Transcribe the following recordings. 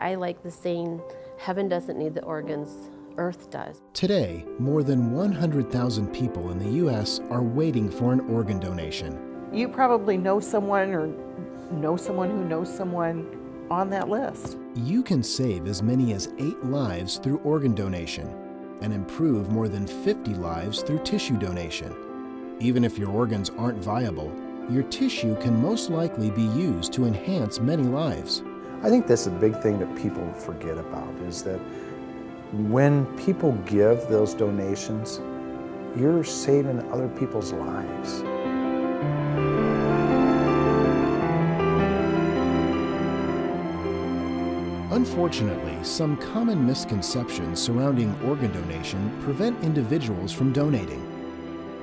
I like the saying, heaven doesn't need the organs, earth does. Today, more than 100,000 people in the U.S. are waiting for an organ donation. You probably know someone or know someone who knows someone on that list. You can save as many as 8 lives through organ donation and improve more than 50 lives through tissue donation. Even if your organs aren't viable, your tissue can most likely be used to enhance many lives. I think that's a big thing that people forget about, is that when people give those donations, you're saving other people's lives. Unfortunately, some common misconceptions surrounding organ donation prevent individuals from donating.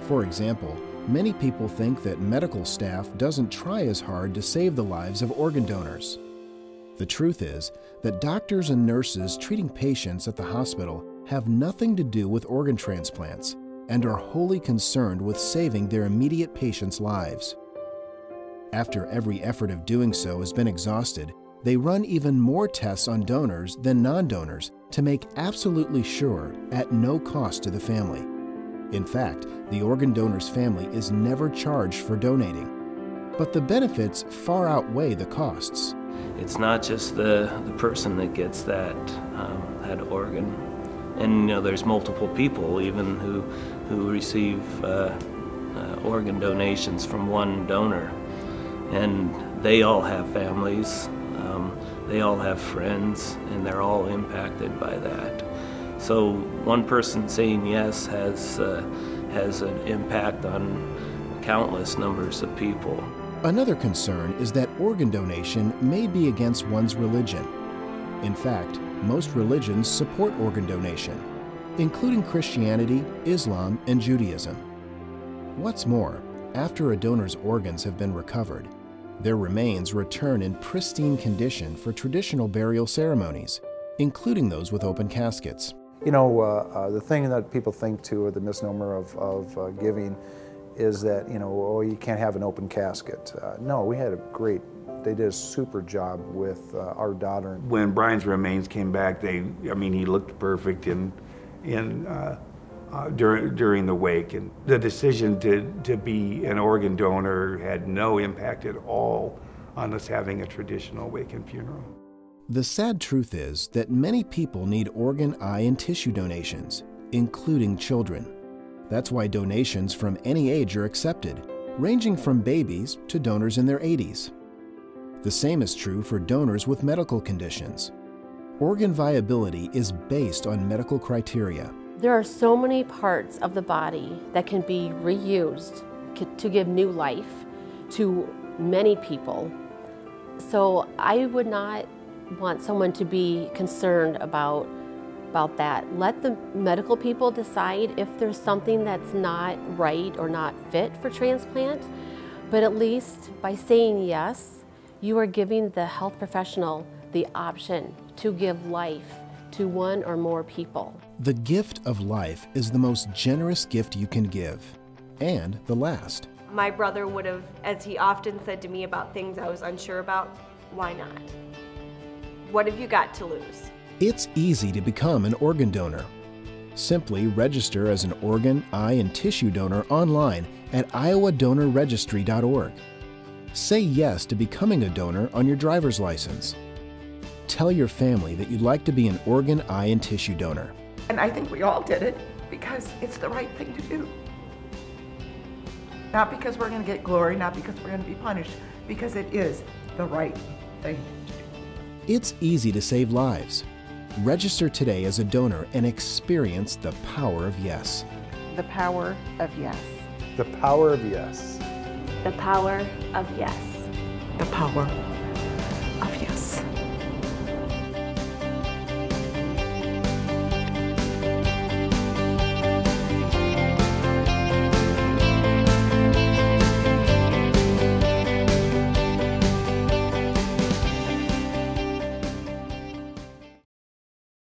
For example, many people think that medical staff doesn't try as hard to save the lives of organ donors. The truth is that doctors and nurses treating patients at the hospital have nothing to do with organ transplants and are wholly concerned with saving their immediate patients' lives. After every effort of doing so has been exhausted, they run even more tests on donors than non-donors to make absolutely sure at no cost to the family. In fact, the organ donor's family is never charged for donating. But the benefits far outweigh the costs. It's not just the person that gets that organ. And there's multiple people even who receive organ donations from one donor. And they all have families, they all have friends, and they're all impacted by that. So one person saying yes has an impact on countless numbers of people. Another concern is that organ donation may be against one's religion. In fact, most religions support organ donation, including Christianity, Islam, and Judaism. What's more, after a donor's organs have been recovered, their remains return in pristine condition for traditional burial ceremonies, including those with open caskets. The thing that people think too, or the misnomer of giving, is that, oh, you can't have an open casket. No, they did a super job with our daughter. When Brian's remains came back, he looked perfect during the wake. And the decision to be an organ donor had no impact at all on us having a traditional wake and funeral. The sad truth is that many people need organ, eye, and tissue donations, including children. That's why donations from any age are accepted, ranging from babies to donors in their 80s. The same is true for donors with medical conditions. Organ viability is based on medical criteria. There are so many parts of the body that can be reused to give new life to many people. So I would not want someone to be concerned about that. Let the medical people decide if there's something that's not right or not fit for transplant, but at least by saying yes, you are giving the health professional the option to give life to one or more people. The gift of life is the most generous gift you can give, and the last. My brother would have, as he often said to me about things I was unsure about, why not? What have you got to lose? It's easy to become an organ donor. Simply register as an organ, eye, and tissue donor online at iowadonorregistry.org. Say yes to becoming a donor on your driver's license. Tell your family that you'd like to be an organ, eye, and tissue donor. And I think we all did it because it's the right thing to do. Not because we're going to get glory, not because we're going to be punished, because it is the right thing to do. It's easy to save lives. Register today as a donor and experience the power of yes. The power of yes. The power of yes. The power of yes. The power